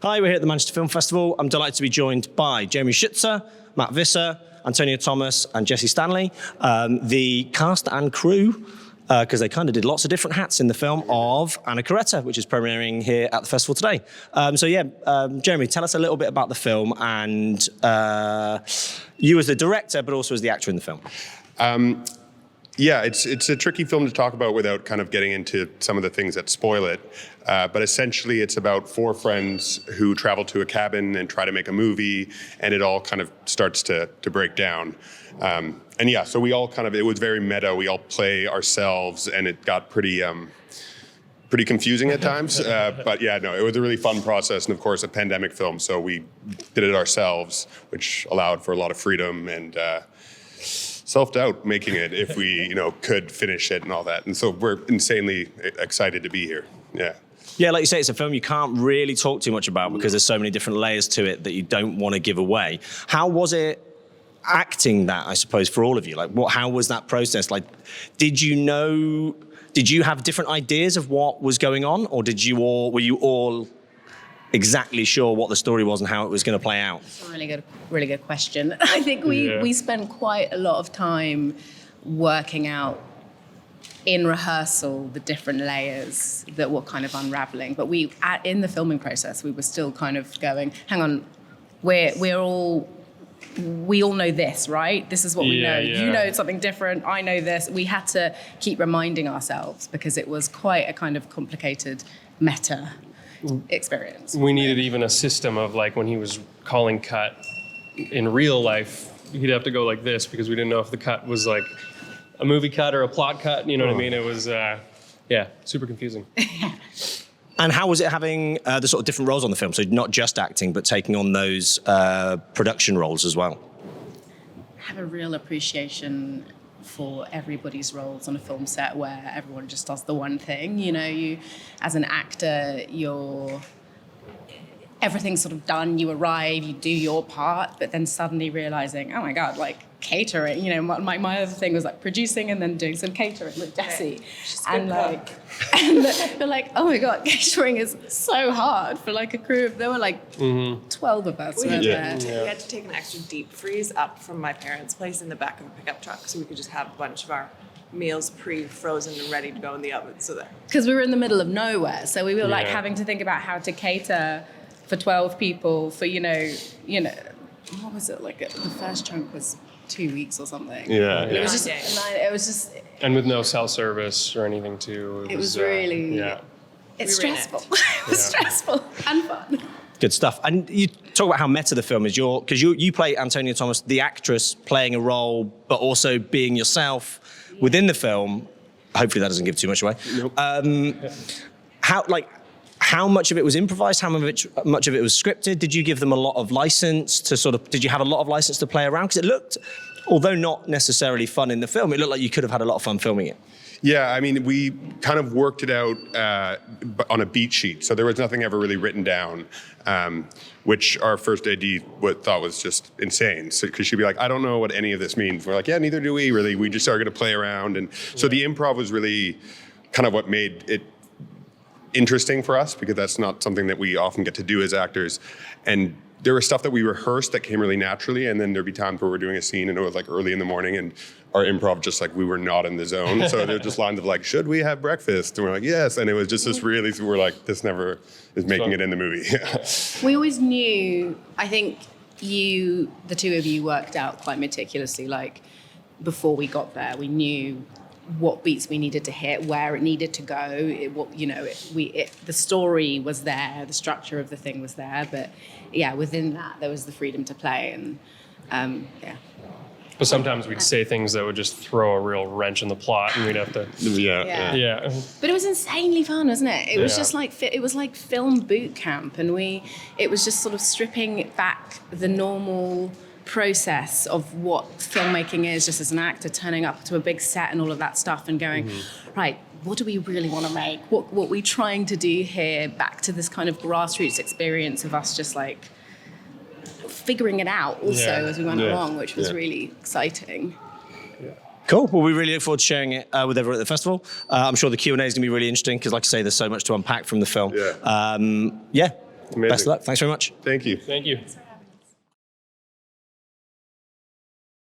Hi, we're here at the Manchester Film Festival. I'm delighted to be joined by Jeremy Schuetze, Matt Visser, Antonia Thomas, and Jesse Stanley, the cast and crew, because they kind of did lots of different hats in the film of Anacoreta, which is premiering here at the festival today. Jeremy, tell us a little bit about the film and you as the director, but also as the actor in the film. Yeah, it's a tricky film to talk about without kind of getting into some of the things that spoil it. But essentially, it's about four friends who travel to a cabin and try to make a movie, and it all kind of starts to break down. So we all it was very meta. We all play ourselves, and it got pretty confusing at times. It was a really fun process, and of course, a pandemic film, so we did it ourselves, which allowed for a lot of freedom and self-doubt making it if we, could finish it and all that. And so we're insanely excited to be here. Yeah. Yeah, like you say, it's a film you can't really talk too much about because there's so many different layers to it that you don't want to give away. How was it acting that, I suppose, for all of you? How was that process? Did you have different ideas of what was going on, or were you all exactly sure what the story was and how it was going to play out? That's a really good question. I think we spent quite a lot of time working out in rehearsal the different layers that were kind of unraveling. But in the filming process, we were still kind of going, hang on, we all know this, right? This is what we know. Yeah. You know something different. I know this. We had to keep reminding ourselves because it was quite a kind of complicated meta experience. We needed even a system of when he was calling cut in real life, he'd have to go like this because we didn't know if the cut was a movie cut or a plot cut. You know what I mean? It was, super confusing. And how was it having the sort of different roles on the film? So not just acting, but taking on those production roles as well? I have a real appreciation for everybody's roles on a film set where everyone just does the one thing. You, as an actor, everything's sort of done, you arrive, you do your part, but then suddenly realizing, oh my God, catering, my other thing was producing and then doing some catering with Jesse. And they're oh my God, catering is so hard for a crew of, there were 12 of us. We had to take an extra deep freeze up from my parents' place in the back of a pickup truck so we could just have a bunch of our meals pre-frozen and ready to go in the oven. Because we were in the middle of nowhere, so we were having to think about how to cater for 12 people for, what was it, the first chunk was 2 weeks or something. Yeah. It was just... And with no cell service or anything too. It was really... It's stressful. It was stressful and fun. Good stuff. And you talk about how meta the film is. Because you play Antonia Thomas, the actress, playing a role, but also being yourself within the film. Hopefully that doesn't give too much away. Nope. How much of it was improvised? How much of it was scripted? Did you give them a lot of license to did you have a lot of license to play around? Because it looked, although not necessarily fun in the film, it looked like you could have had a lot of fun filming it. Yeah, I mean, we kind of worked it out on a beat sheet. So there was nothing ever really written down, which our first AD thought was just insane. So, because she'd be like, I don't know what any of this means. We're like, yeah, neither do we really. We just started to play around. And so the improv was really kind of what made it interesting for us, because that's not something that we often get to do as actors. And there was stuff that we rehearsed that came really naturally, and then there'd be times where we're doing a scene and it was early in the morning and our improv just we were not in the zone. So they're just lines of should we have breakfast? And we're like, yes. And it was just this really, so we're this never is making it in the movie. We always knew, I think the two of you worked out quite meticulously, before we got there, we knew what beats we needed to hit, where it needed to go. The story was there, the structure of the thing was there, but within that there was the freedom to play, and But sometimes we'd say things that would just throw a real wrench in the plot, and we'd have to. Yeah. But it was insanely fun, wasn't it? It was just it was like film boot camp, and it was just sort of stripping back the normal process of what filmmaking is, just as an actor turning up to a big set and all of that stuff and going, right, what do we really want to make? What we're trying to do here, back to this kind of grassroots experience of us just figuring it out also as we went along, which was really exciting. Cool. Well, we really look forward to sharing it with everyone at the festival. I'm sure the Q&A is going to be really interesting because, like I say, there's so much to unpack from the film. Amazing. Best of luck. Thanks very much. Thank you. Thank you.